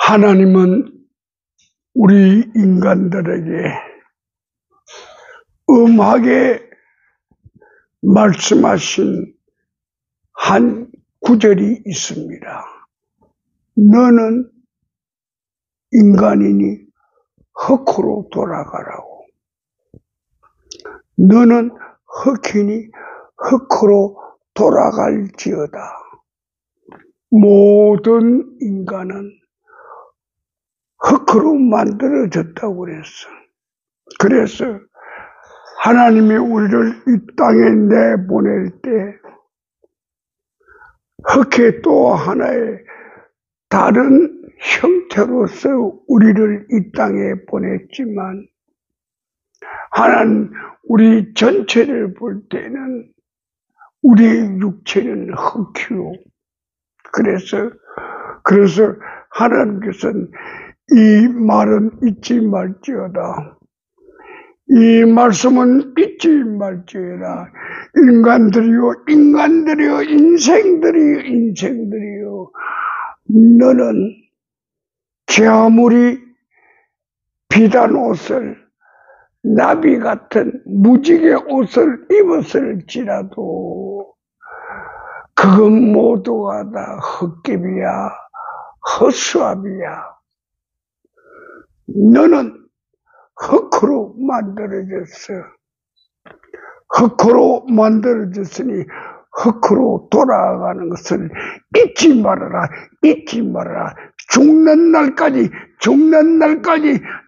하나님은 우리 인간들에게 엄하게 말씀하신 한 구절이 있습니다. 너는 인간이니 흙으로 돌아가라고. 너는 흙이니 흙으로 돌아갈지어다. 모든 인간은 흙으로 만들어졌다고 그랬어. 그래서 하나님이 우리를 이 땅에 내보낼 때 흙의 또 하나의 다른 형태로서 우리를 이 땅에 보냈지만 하나님 우리 전체를 볼 때는 우리의 육체는 흙이요. 그래서 하나님께서는 이 말은 잊지 말지어다. 이 말씀은 잊지 말지어다. 인간들이요, 인생들이요. 너는 아무리 비단 옷을, 나비 같은 무지개 옷을 입었을지라도 그건 모두가 다 헛개비야, 헛수압이야. 너는 흙으로 만들어졌어. 흙으로 만들어졌으니 흙으로 돌아가는 것을 잊지 말아라. 죽는 날까지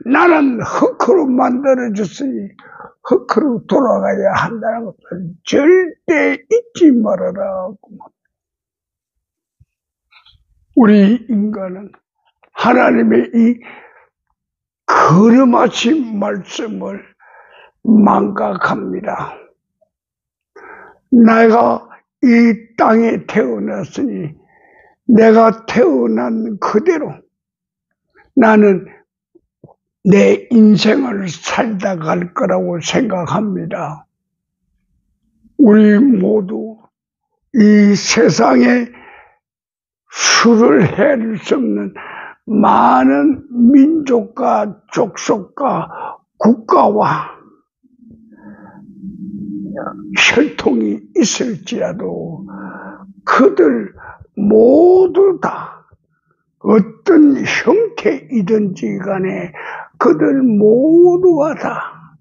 나는 흙으로 만들어졌으니 흙으로 돌아가야 한다는 것을 절대 잊지 말아라. 우리 인간은 하나님의 이 걸음하신 말씀을 망각합니다. 내가 이 땅에 태어났으니 내가 태어난 그대로 나는 내 인생을 살다 갈 거라고 생각합니다. 우리 모두 이 세상에 수를 헤아릴 수 없는 많은 민족과 족속과 국가와 혈통이 있을지라도 그들 모두 다 어떤 형태이든지 간에 그들 모두가 다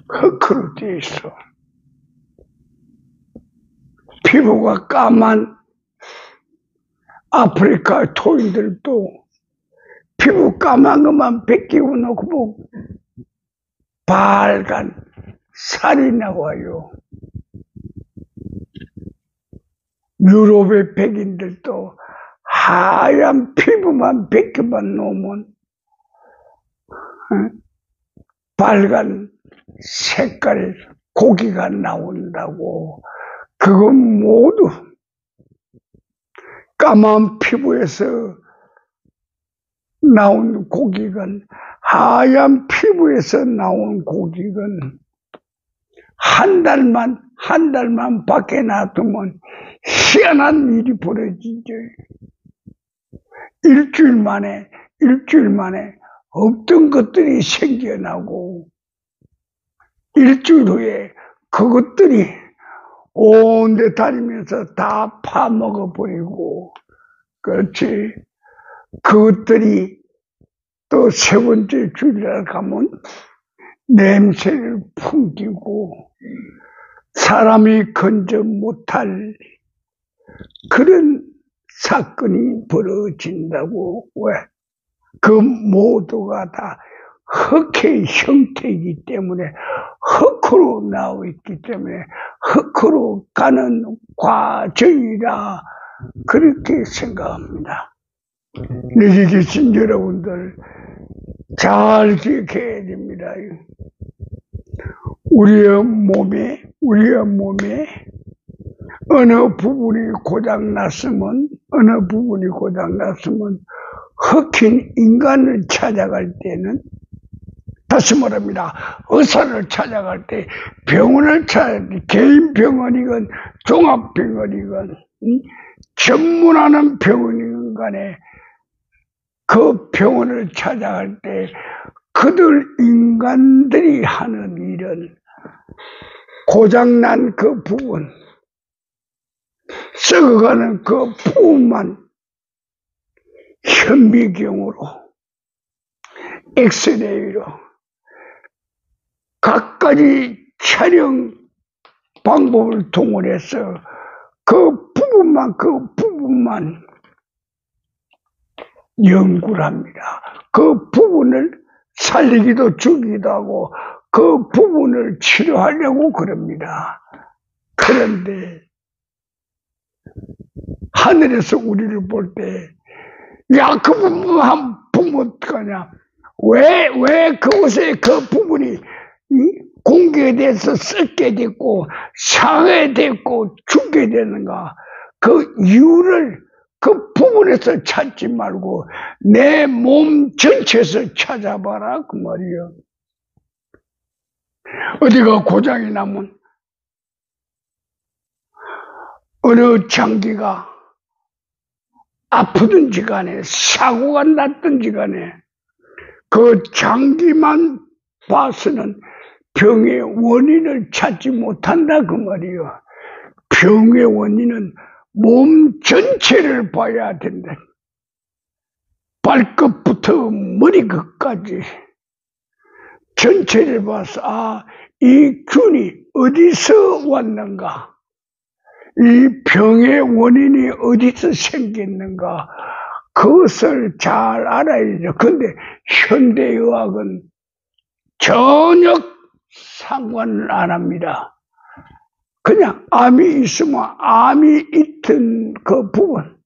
흙으로 되어 있어. 피부가 까만 아프리카 토인들도 피부 까만 것만 벗기고 놓고 빨간 살이 나와요. 유럽의 백인들도 하얀 피부만 벗겨만 놓으면 빨간 색깔의 고기가 나온다고. 그건 모두 까만 피부에서 나온 고기건 하얀 피부에서 나온 고기건 한 달만 밖에 놔두면 희한한 일이 벌어지죠. 일주일 만에 없던 것들이 생겨나고 일주일 후에 그것들이 온 데 다니면서 다 파먹어버리고, 그렇지. 그것들이 또 세 번째 주일날 가면 냄새를 풍기고 사람이 건져 못할 그런 사건이 벌어진다고. 왜? 그 모두가 다 흙의 형태이기 때문에 흙으로 나와 있기 때문에 흙으로 가는 과정이라 그렇게 생각합니다. 여기 계신 여러분들 잘 기억해야 됩니다. 우리의 몸에 어느 부분이 고장났으면 흑인 인간을 찾아갈 때는 다시 말합니다. 의사를 찾아갈 때, 병원을 찾아갈 때, 개인 병원이건 종합병원이건 전문하는 병원이건 간에 그 병원을 찾아갈 때 그들 인간들이 하는 일은 고장난 그 부분, 썩어가는 그 부분만 현미경으로, 엑스레이로 각가지 촬영 방법을 동원해서 그 부분만 연구를 합니다. 그 부분을 살리기도 죽이기도 하고 그 부분을 치료하려고 그럽니다. 그런데 하늘에서 우리를 볼 때 야, 그 부분 한 보면 어떡하냐. 왜 그곳에 그 부분이 공개돼서 썩게 됐고 상해됐고 죽게 되는가. 그 이유를 그 부분에서 찾지 말고 내 몸 전체에서 찾아봐라 그 말이에요. 어디가 고장이 나면 어느 장기가 아프든지 간에 사고가 났든지 간에 그 장기만 봐서는 병의 원인을 찾지 못한다 그 말이에요. 병의 원인은 몸 전체를 봐야 된다. 발끝부터 머리끝까지 전체를 봐서 이 균이 어디서 왔는가, 이 병의 원인이 어디서 생겼는가, 그것을 잘 알아야죠. 근데 현대의학은 전혀 상관을 안 합니다. 그냥 암이 있으면 암이 있던 그 부분,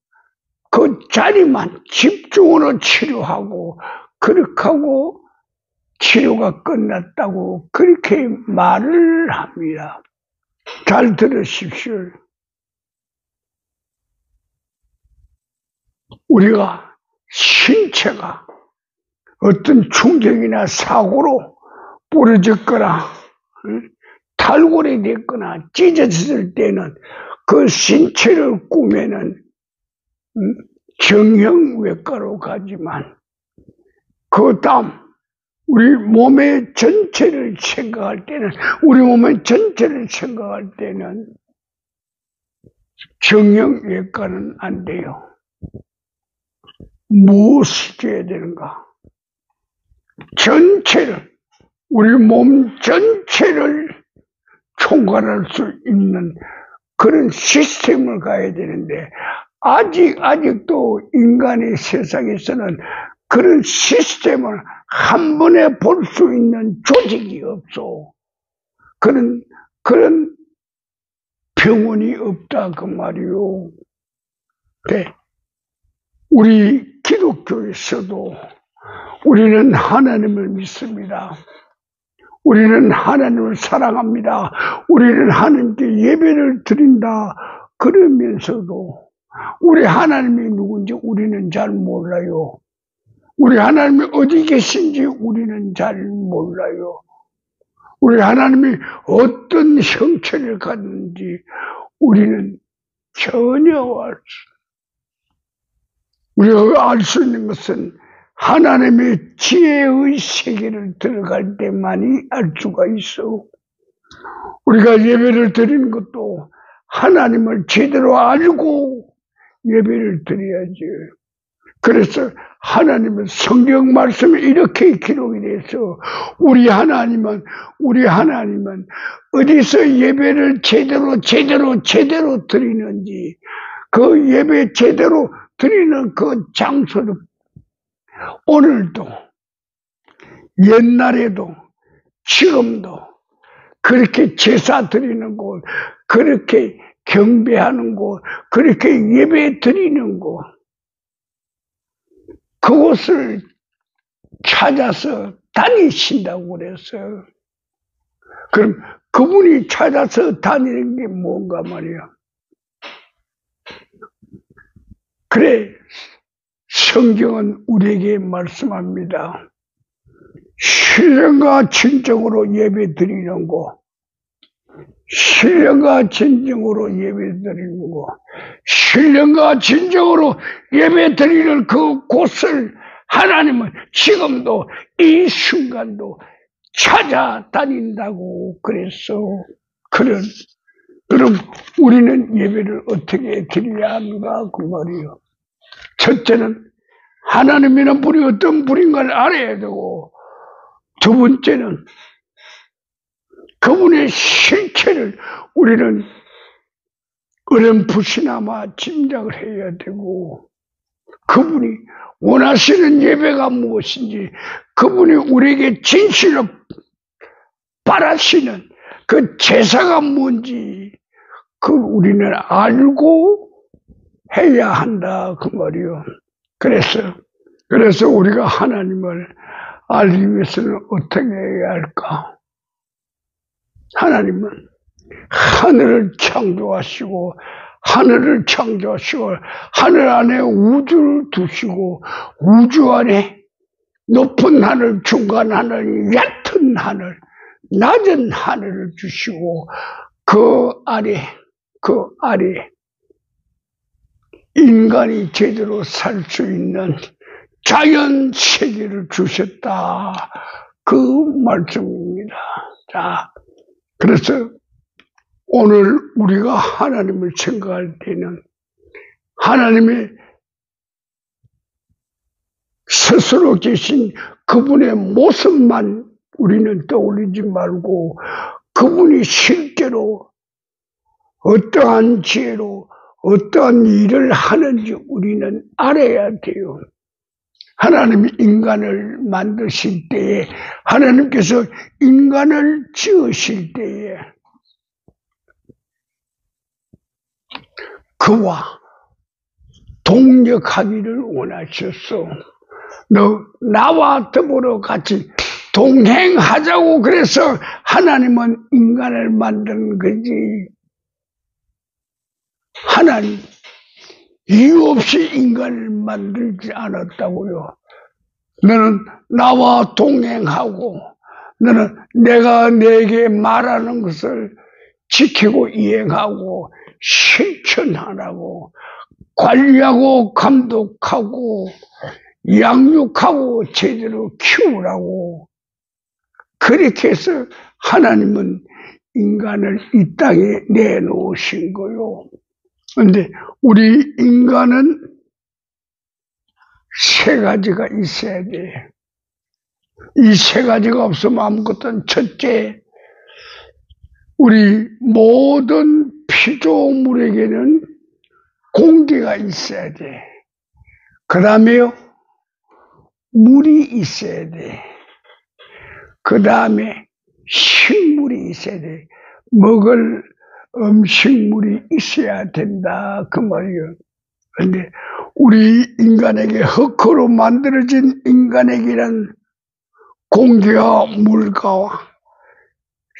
그 자리만 집중으로 치료하고 그렇게 하고 치료가 끝났다고 그렇게 말을 합니다. 잘 들으십시오. 우리가 신체가 어떤 충격이나 사고로 부러졌거나 탈골이 됐거나 찢어졌을 때는 그 신체를 꾸며는 정형외과로 가지만 그 다음 우리 몸의 전체를 생각할 때는 정형외과는 안 돼요. 무엇이 돼야 되는가? 전체를, 우리 몸 전체를 총괄할 수 있는 그런 시스템을 가야 되는데 아직도 인간의 세상에서는 그런 시스템을 한 번에 볼 수 있는 조직이 없어. 그런 병원이 없다 그 말이요. 네. 우리 기독교에서도 우리는 하나님을 믿습니다. 우리는 하나님을 사랑합니다. 우리는 하나님께 예배를 드린다. 그러면서도 우리 하나님이 누군지 우리는 잘 몰라요. 우리 하나님이 어디 계신지 우리는 잘 몰라요. 우리 하나님이 어떤 형체를 갖는지 우리는 전혀 우리가 알 수 있는 것은 하나님의 지혜의 세계를 들어갈 때만이 알 수가 있어. 우리가 예배를 드리는 것도 하나님을 제대로 알고 예배를 드려야지. 그래서 하나님은 성경 말씀에 이렇게 기록이 돼서 우리 하나님은 어디서 예배를 제대로 드리는지 그 예배 제대로 드리는 그 장소를 오늘도 옛날에도 지금도 그렇게 제사 드리는 곳, 그렇게 경배하는 곳, 그렇게 예배 드리는 곳, 그곳을 찾아서 다니신다고 그래서 그럼 그분이 찾아서 다니는 게 뭔가 말이야. 그래 성경은 우리에게 말씀합니다. 신령과 진정으로 예배 드리는 곳, 신령과 진정으로 예배 드리는 곳, 신령과 진정으로 예배 드리는 그 곳을 하나님은 지금도 이 순간도 찾아다닌다고 그랬어. 그럼 우리는 예배를 어떻게 드려야 하는가 그 말이요. 첫째는 하나님이란 분이 어떤 분인 걸 알아야 되고, 두 번째는 그분의 실체를 우리는 어렴풋이나마 짐작을 해야 되고, 그분이 원하시는 예배가 무엇인지, 그분이 우리에게 진실로 바라시는 그 제사가 뭔지 우리는 알고 해야 한다 그 말이요. 그래서 우리가 하나님을 알기 위해서는 어떻게 해야 할까? 하나님은 하늘을 창조하시고 하늘 안에 우주를 두시고, 우주 안에 높은 하늘, 중간 하늘, 얕은 하늘, 낮은 하늘을 주시고, 그 아래 인간이 제대로 살 수 있는 자연 세계를 주셨다 그 말씀입니다. 자, 그래서 오늘 우리가 하나님을 생각할 때는 하나님의 스스로 계신 그분의 모습만 우리는 떠올리지 말고, 그분이 실제로 어떠한 지혜로 어떠한 일을 하는지 우리는 알아야 돼요. 하나님이 인간을 만드실 때에, 하나님께서 인간을 지으실 때에 그와 동역하기를 원하셨어. 너 나와 더불어 같이 동행하자고. 그래서 하나님은 인간을 만든 거지. 하나님 이유 없이 인간을 만들지 않았다고요. 너는 나와 동행하고, 너는 내가 내게 말하는 것을 지키고 이행하고 실천하라고, 관리하고 감독하고 양육하고 제대로 키우라고. 그렇게 해서 하나님은 인간을 이 땅에 내놓으신 거요. 그런데 우리 인간은 세 가지가 있어야 돼. 이 세 가지가 없으면 아무것도. 첫째, 우리 모든 피조물에게는 공기가 있어야 돼. 그 다음에요, 물이 있어야 돼. 그 다음에 식물이 있어야 돼. 먹을 음식물이 있어야 된다 그 말이에요. 그런데 우리 인간에게, 흙으로 만들어진 인간에게는 공기와 물과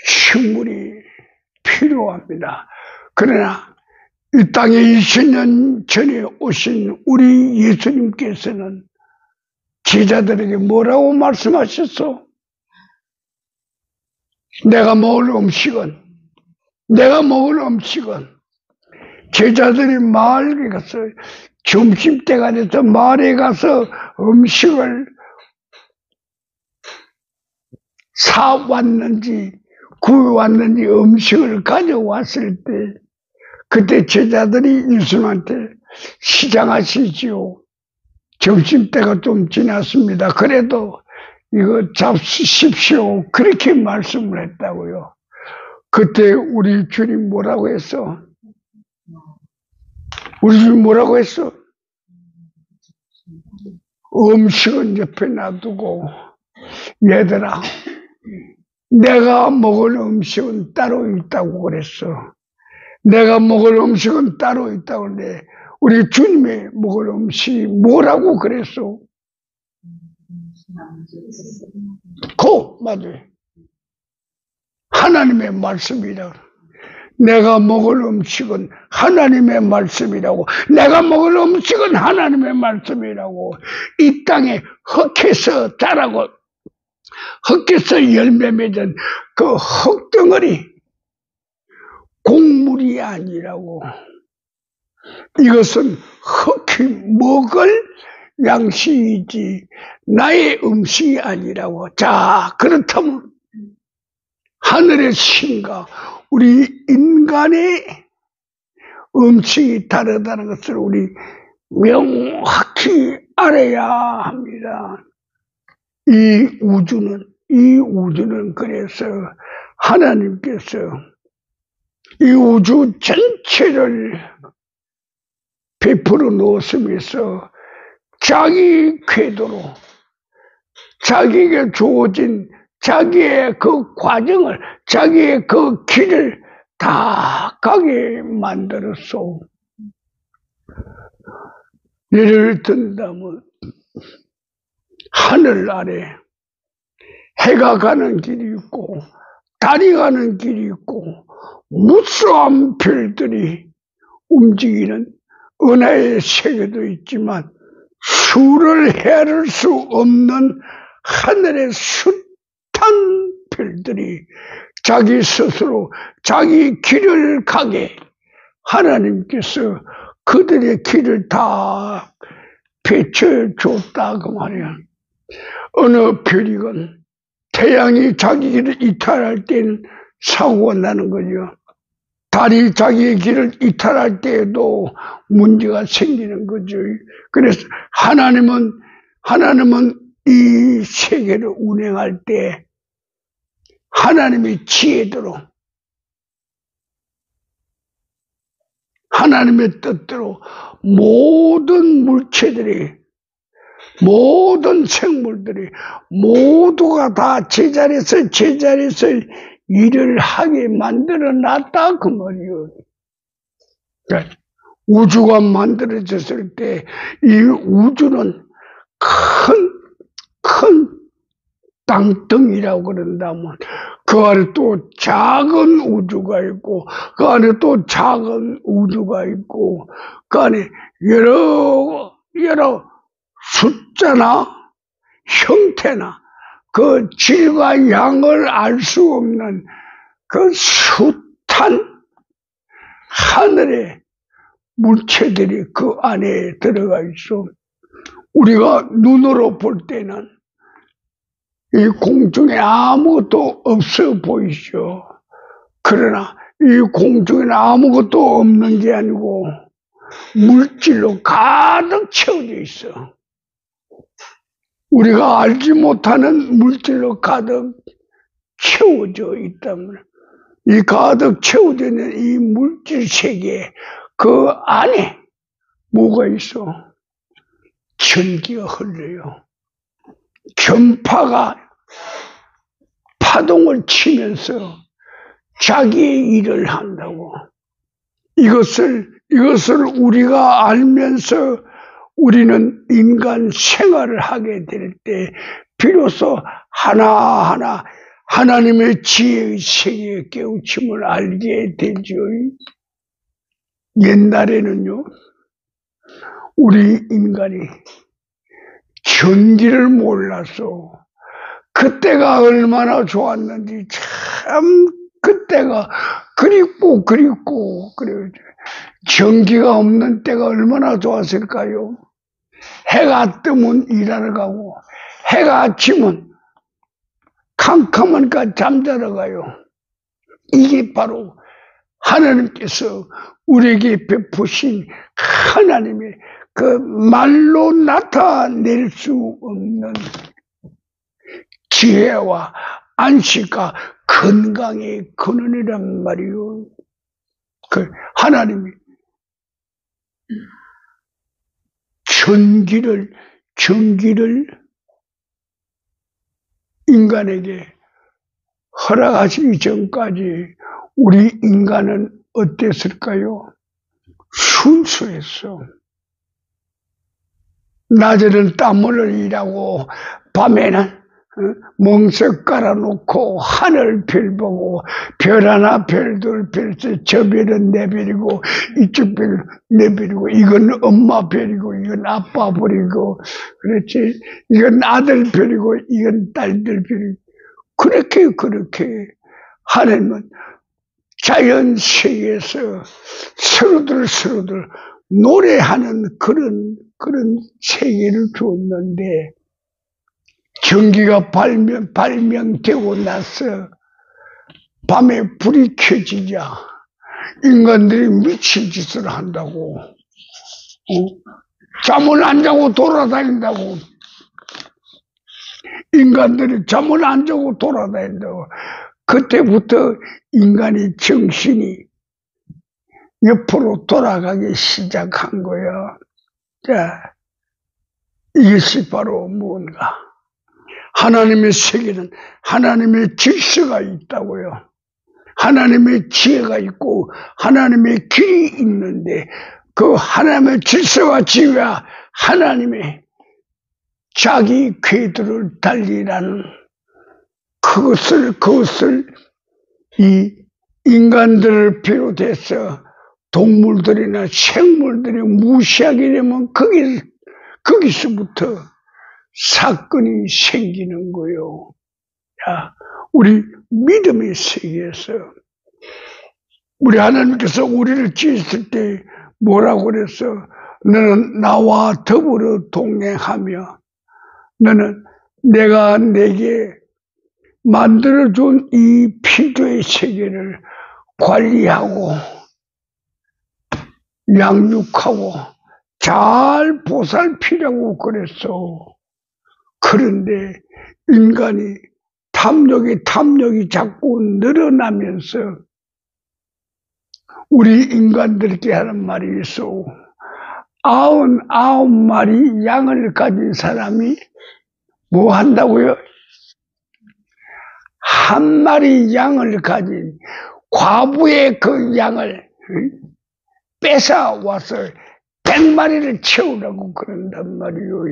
식물이 필요합니다. 그러나 이 땅에 20년 전에 오신 우리 예수님께서는 제자들에게 뭐라고 말씀하셨어? 내가 먹을 음식은, 제자들이 마을에 가서, 점심때가 돼서 마을에 가서 음식을 사왔는지 구해왔는지 음식을 가져왔을 때, 그때 제자들이 예수님한테 시장하시지요. 점심때가 좀 지났습니다. 그래도 이거 잡수십시오. 그렇게 말씀을 했다고요. 그때 우리 주님 뭐라고 했어? 우리 주님 뭐라고 했어? 음식은 옆에 놔두고, 얘들아, 내가 먹을 음식은 따로 있다고 그랬어. 내가 먹을 음식은 따로 있다고 그러는데, 우리 주님의 먹을 음식이 뭐라고 그랬어? 맞아요. 하나님의 말씀이라고. 내가 먹을 음식은 하나님의 말씀이라고. 내가 먹을 음식은 하나님의 말씀이라고. 이 땅에 흙에서 자라고, 흙에서 열매 맺은 그 흙덩어리, 곡물이 아니라고. 이것은 흙이 먹을 양식이지 나의 음식이 아니라고. 자, 그렇다면 하늘의 신과 우리 인간의 음식이 다르다는 것을 우리 명확히 알아야 합니다. 이 우주는 그래서 하나님께서 이 우주 전체를 베풀어 놓으시면서 자기 궤도로 자기에게 주어진 자기의 그 과정을, 자기의 그 길을 다 가게 만들었소. 예를 든다면 하늘 아래 해가 가는 길이 있고 달이 가는 길이 있고 무수한 별들이 움직이는 은하의 세계도 있지만 수를 헤아릴 수 없는 하늘의 숱한 별들이 자기 스스로 자기 길을 가게 하나님께서 그들의 길을 다 펼쳐줬다 그 말이야. 어느 별이건 태양이 자기 길을 이탈할 때는 사고가 나는 거죠. 달이 자기의 길을 이탈할 때에도 문제가 생기는 거죠. 그래서 하나님은 이 세계를 운행할 때 하나님의 지혜대로 하나님의 뜻대로 모든 물체들이 모든 생물들이 모두가 다 제자리에서 일을 하게 만들어 놨다 그 말이에요. 그러니까 우주가 만들어졌을 때 이 우주는 큰 땅덩이라고 그런다면 그 안에 또 작은 우주가 있고 그 안에 또 작은 우주가 있고 그 안에 여러 숫자나 형태나 그 질과 양을 알 수 없는 그 숱한 하늘의 물체들이 그 안에 들어가 있어. 우리가 눈으로 볼 때는 이 공중에 아무것도 없어 보이죠. 그러나 이 공중에는 아무것도 없는 게 아니고 물질로 가득 채워져 있어. 우리가 알지 못하는 물질로 가득 채워져 있다면 이 가득 채워져 있는 이 물질 세계 그 안에 뭐가 있어? 전기가 흘러요. 전파가 파동을 치면서 자기의 일을 한다고. 이것을 우리가 알면서 우리는 인간 생활을 하게 될 때 비로소 하나하나 하나님의 지혜의 세계의 깨우침을 알게 되죠. 옛날에는요, 우리 인간이 전기를 몰라서 그때가 얼마나 좋았는지 참 그때가 그립고 그래요. 전기가 없는 때가 얼마나 좋았을까요? 해가 뜨면 일하러 가고 해가 지면 캄캄하니까 잠자러 가요. 이게 바로 하나님께서 우리에게 베푸신 하나님의 그 말로 나타낼 수 없는 지혜와 안식과 건강의 근원이란 말이요. 그 하나님이 전기를 인간에게 허락하시기 전까지 우리 인간은 어땠을까요? 순수했어. 낮에는 땀을 일하고 밤에는 멍석 깔아놓고 하늘 별 보고 별 하나 별둘 별셋 저 별은 내 별이고 이쪽 별은 내 별이고 이건 엄마 별이고 이건 아빠 별이고 그렇지 이건 아들 별이고 이건 딸들 별이고 그렇게 하나님은 자연 세계에서 서로들 노래하는 그런 세계를 줬는데, 전기가 발명되고 나서 밤에 불이 켜지자 인간들이 미친 짓을 한다고, 잠을 안 자고 돌아다닌다고, 인간들이 잠을 안 자고 돌아다닌다고. 그때부터 인간의 정신이 옆으로 돌아가기 시작한 거야. 자, 이것이 바로 무언가. 하나님의 세계는 하나님의 질서가 있다고요. 하나님의 지혜가 있고 하나님의 길이 있는데, 그 하나님의 질서와 지혜와 하나님의 자기 궤도를 달리라는 그것을 이 인간들을 비롯해서 동물들이나 생물들이 무시하게 되면 거기서부터 사건이 생기는 거요. 자, 우리 믿음의 세계에서 우리 하나님께서 우리를 지으실 때 뭐라고 그랬어? 너는 나와 더불어 동행하며, 너는 내가 내게 만들어준 이 피조의 세계를 관리하고 양육하고 잘 보살피라고 그랬어. 그런데 인간이 탐욕이 자꾸 늘어나면서 우리 인간들께 하는 말이 있어. 99마리 양을 가진 사람이 뭐 한다고요? 한 마리 양을 가진 과부의 그 양을 뺏어와서 100마리를 채우라고 그런단 말이요.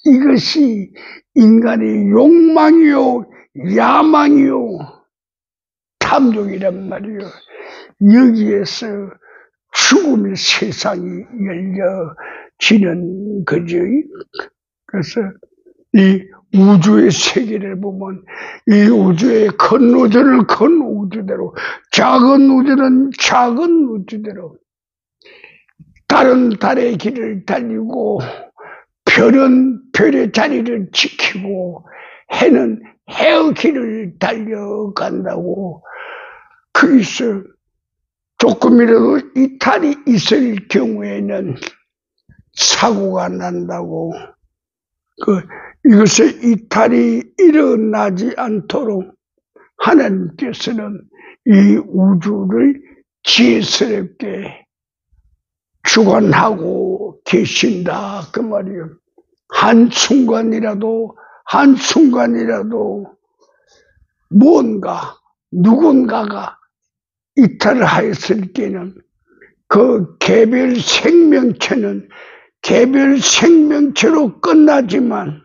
이것이 인간의 욕망이요, 야망이요, 탐욕이란 말이요. 여기에서 죽음의 세상이 열려지는 거죠. 그래서 이 우주의 세계를 보면 이 우주의 큰 우주는 큰 우주대로, 작은 우주는 작은 우주대로, 달은 달의 길을 달리고 별은 별의 자리를 지키고 해는 해의 길을 달려간다고. 거기서 조금이라도 이탈이 있을 경우에는 사고가 난다고. 이것의 이탈이 일어나지 않도록 하나님께서는 이 우주를 지혜스럽게 주관하고 계신다 그 말이에요. 한순간이라도 누군가가 이탈을 하였을 때는 그 개별 생명체는 개별 생명체로 끝나지만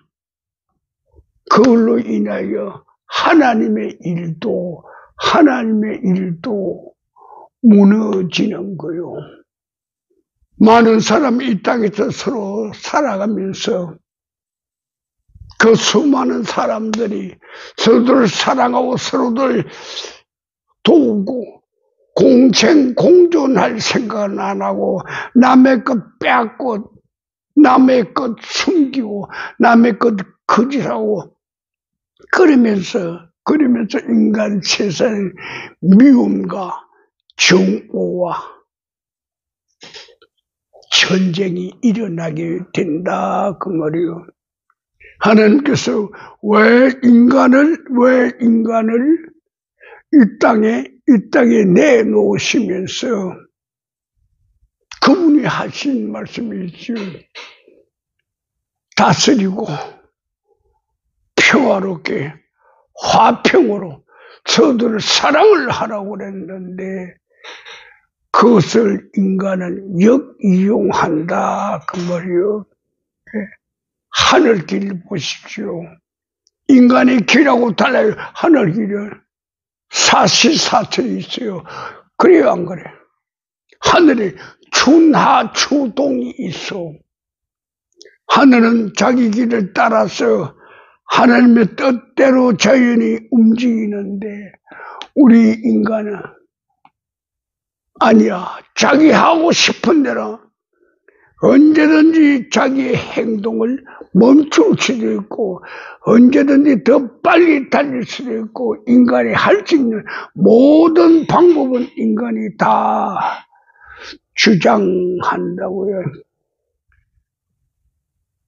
그걸로 인하여 하나님의 일도 무너지는 거요. 많은 사람이 이 땅에서 서로 살아가면서 그 수많은 사람들이 서로들 사랑하고 서로들 도우고 공존할 생각은 안 하고 남의 것 빼앗고 남의 것 숨기고 남의 것 거짓하고 그러면서 인간 세상의 미움과 정오와 전쟁이 일어나게 된다 그 말이요. 하나님께서 왜 인간을 이 땅에 내놓으시면서 그분이 하신 말씀이죠. 다스리고 평화롭게 화평으로 서로들 사랑을 하라고 그랬는데 그것을 인간은 역이용한다 그 말이요. 하늘길 보십시오. 인간의 길하고 달라요. 하늘길은 사시사철이 있어요. 그래요 안 그래? 하늘에 준하추동이 있어. 하늘은 자기 길을 따라서 하나님의 뜻대로 자연이 움직이는데 우리 인간은 아니야. 자기 하고 싶은 대로 언제든지 자기의 행동을 멈출 수도 있고 언제든지 더 빨리 달릴 수도 있고 인간이 할 수 있는 모든 방법은 인간이 다 주장한다고요.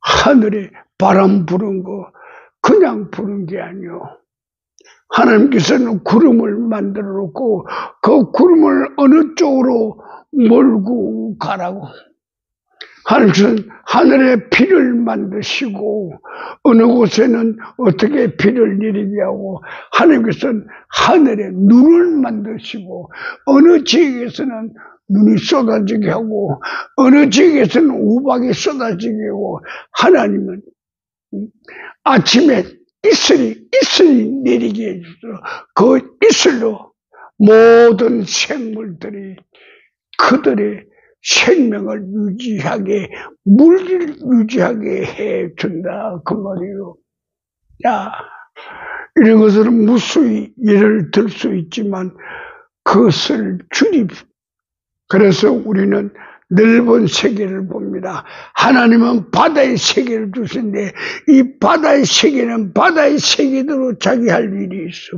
하늘에 바람 부는 거 그냥 부는 게 아니요. 하나님께서는 구름을 만들어 놓고 그 구름을 어느 쪽으로 몰고 가라고. 하나님께서는 하늘에 비를 만드시고 어느 곳에는 어떻게 비를 내리게 하고 하나님께서는 하늘에 눈을 만드시고 어느 지역에서는 눈이 쏟아지게 하고 어느 지역에서는 우박이 쏟아지게 하고 하나님은 아침에 이슬이 내리게 해주셔서 그 이슬로 모든 생물들이 그들의 생명을 유지하게 물을 유지하게 해준다 그 말이에요. 야, 이런 것은 무수히 예를 들 수 있지만 그것을 그래서 우리는 넓은 세계를 봅니다. 하나님은 바다의 세계를 주신데 이 바다의 세계는 바다의 세계대로 자기 할 일이 있어.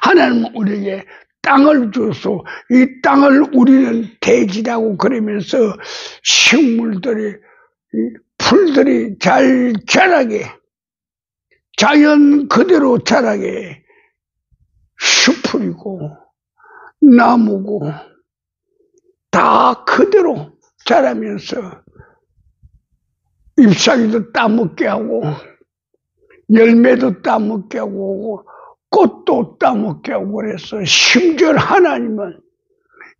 하나님은 우리에게 땅을 줘서 이 땅을 우리는 대지라고 그러면서 식물들이 풀들이 잘 자라게 자연 그대로 자라게 숲이고 나무고 다 그대로 자라면서 잎사귀도 따먹게 하고 열매도 따먹게 하고 꽃도 따먹게 하고 그래서 심지어 하나님은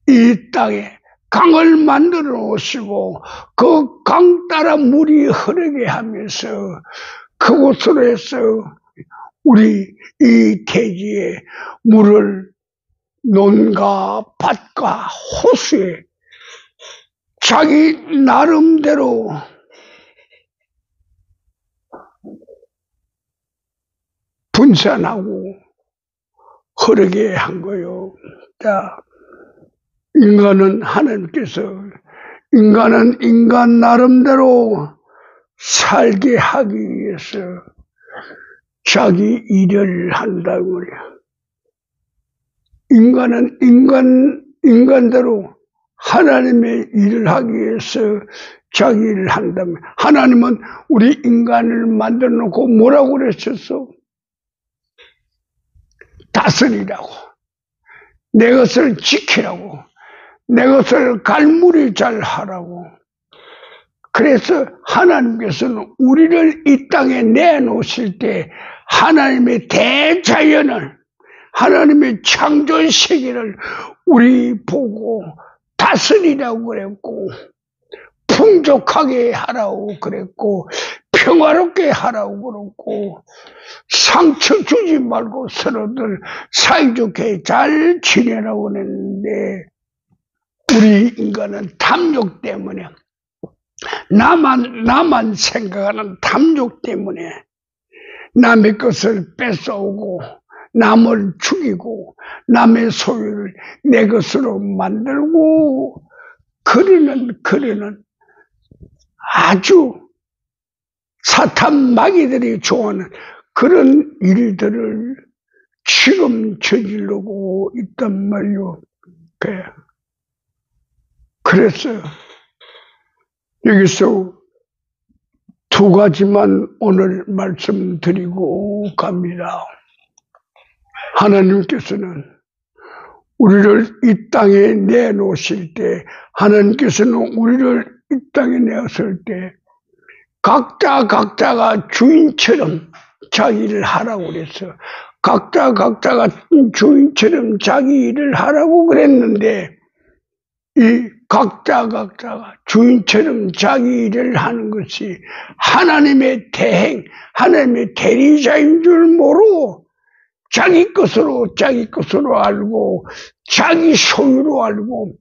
이 땅에 강을 만들어 놓으시고 그 강 따라 물이 흐르게 하면서 그곳으로 해서 우리 이 대지에 물을 논과 밭과 호수에 자기 나름대로 분산하고 흐르게 한 거요. 자, 인간은 하나님께서 인간은 인간 나름대로 살게 하기 위해서 자기 일을 한다고 그래요. 인간은 인간대로 하나님의 일을 하기 위해서 자기 일을 한다면 하나님은 우리 인간을 만들어 놓고 뭐라고 그랬었어? 다스리라고, 내 것을 지키라고, 내 것을 갈무리 잘 하라고. 그래서 하나님께서는 우리를 이 땅에 내놓으실 때 하나님의 대자연을 하나님의 창조 세계를 우리 보고 다스리라고 그랬고 풍족하게 하라고 그랬고 평화롭게 하라고 그랬고 상처 주지 말고 서로들 사이좋게 잘 지내라고 그랬는데 우리 인간은 탐욕 때문에 나만 생각하는 탐욕 때문에 남의 것을 뺏어오고 남을 죽이고 남의 소유를 내 것으로 만들고 그러는 아주 사탄 마귀들이 좋아하는 그런 일들을 지금 저지르고 있단 말이요. 그래서 여기서 두 가지만 오늘 말씀드리고 갑니다. 하나님께서는 우리를 이 땅에 내놓으실 때 하나님께서는 우리를 이 땅에 내었을 때 각자가 주인처럼 자기 일을 하라고 그랬어. 각자가 주인처럼 자기 일을 하라고 그랬는데 이 각자가 주인처럼 자기 일을 하는 것이 하나님의 대행, 하나님의 대리자인 줄 모르고 자기 것으로 알고 자기 소유로 알고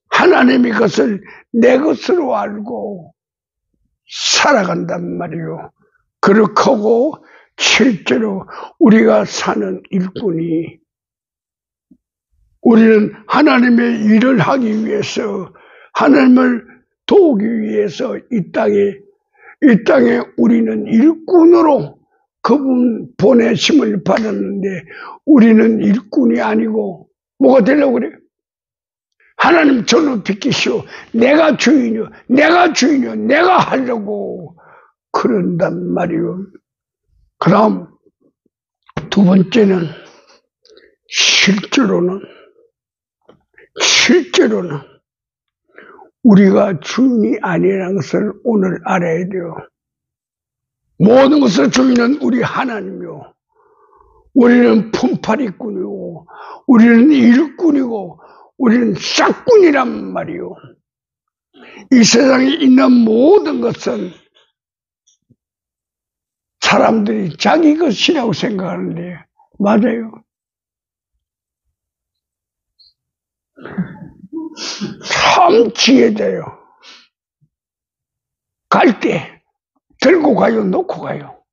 하나님의 것을 내 것으로 알고 살아간단 말이요. 그렇게 하고 실제로 우리가 사는 일꾼이 우리는 하나님의 일을 하기 위해서 하나님을 도우기 위해서 이 땅에 우리는 일꾼으로 그분 보내심을 받았는데 우리는 일꾼이 아니고 뭐가 되려고 그래요? 하나님 저를 비키시오. 내가 주인이요. 내가 하려고 그런단 말이요. 그 다음 두 번째는 실제로는 우리가 주인이 아니라는 것을 오늘 알아야 돼요. 모든 것의 주인은 우리 하나님이요. 우리는 품팔이꾼이고 우리는 일꾼이고 우리는 싹꾼이란 말이요. 이 세상에 있는 모든 것은 사람들이 자기 것이라고 생각하는데 맞아요. 참 지혜자요. 갈 때 들고 가요, 놓고 가요.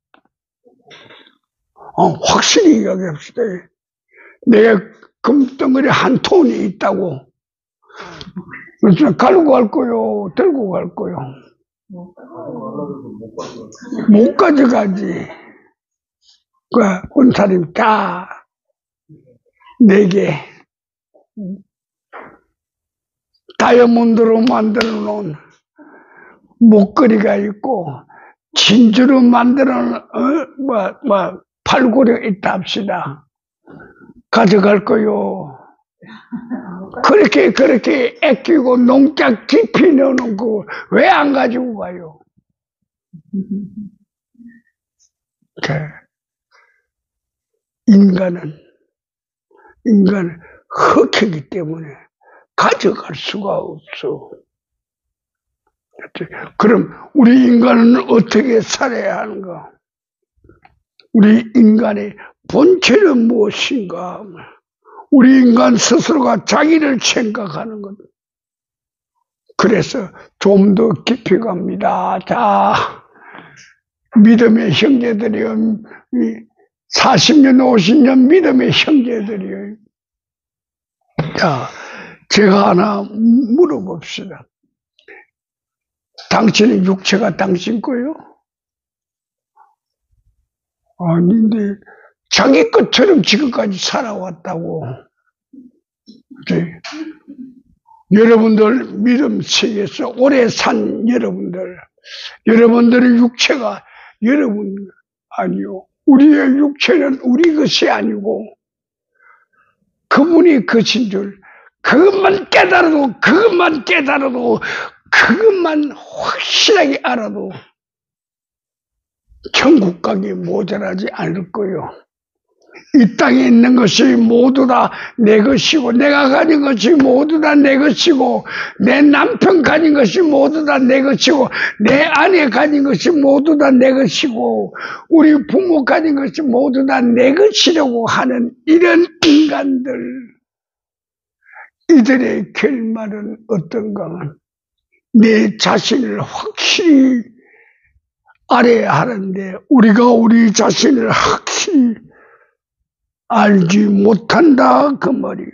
확실히 이야기합시다. 내가 금덩어리 한 톤이 있다고. 그래서 갈고 갈 거요, 들고 갈 거요. 못 가져가지. 은사님 다 내게 다이아몬드로 만들어 놓은 목걸이가 있고 진주로 만들어 놓은 팔고리가 있다 합시다. 가져갈 거요. 그렇게 아끼고 농장 깊이 넣어놓은 거 왜 안 가지고 가요? 인간은 흑해기 때문에 가져갈 수가 없어. 그럼 우리 인간은 어떻게 살아야 하는가? 우리 인간의 본체는 무엇인가? 우리 인간 스스로가 자기를 생각하는 것. 그래서 좀 더 깊이 갑니다. 자, 믿음의 형제들이요. 40년, 50년 믿음의 형제들이요. 자, 제가 하나 물어봅시다. 당신의 육체가 당신 거요? 아닌데, 자기 것처럼 지금까지 살아왔다고. 여러분들 믿음 세계에서 오래 산 여러분들의 육체가 여러분 아니요. 우리의 육체는 우리 것이 아니고 그분이 것인 줄 그것만 깨달아도 그것만 확실하게 알아도 천국 가기 모자라지 않을 거예요. 이 땅에 있는 것이 모두 다 내 것이고 내가 가진 것이 모두 다 내 것이고 내 남편 가진 것이 모두 다 내 것이고 내 아내 가진 것이 모두 다 내 것이고 우리 부모 가진 것이 모두 다 내 것이라고 하는 이런 인간들, 이들의 결말은 어떤가? 내 자신을 확실히 알아야 하는데 우리가 우리 자신을 확실히 알지 못한다 그 말이에요.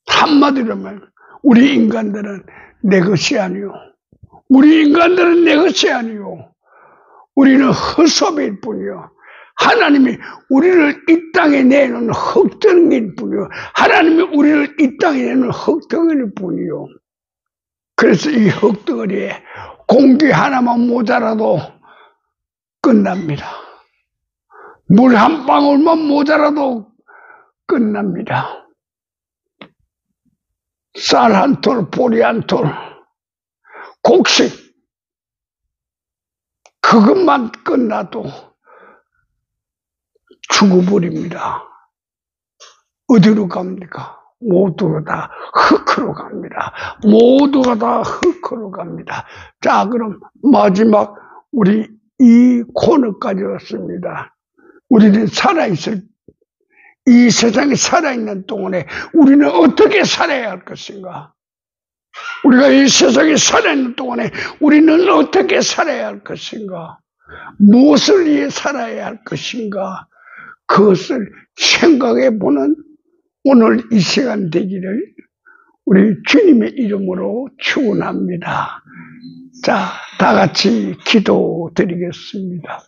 한마디로 말하면 우리 인간들은 내 것이 아니요. 우리는 허섭일 뿐이요. 하나님이 우리를 이 땅에 내놓은 흙덩이일 뿐이요. 하나님이 우리를 이 땅에 내놓은 흙덩이일 뿐이요. 그래서 이 흙덩어리에 공기 하나만 모자라도 끝납니다. 물 한 방울만 모자라도 끝납니다. 쌀 한 톨, 보리 한 톨, 곡식 그것만 끝나도 죽어버립니다. 어디로 갑니까? 모두가 다 흙으로 갑니다. 자, 그럼 마지막 우리 이 코너까지 왔습니다. 우리는 이 세상에 살아있는 동안에 우리는 어떻게 살아야 할 것인가? 우리가 이 세상에 살아있는 동안에 우리는 어떻게 살아야 할 것인가? 무엇을 위해 살아야 할 것인가? 그것을 생각해 보는 오늘 이 시간 되기를 우리 주님의 이름으로 축원합니다. 자, 다 같이 기도드리겠습니다.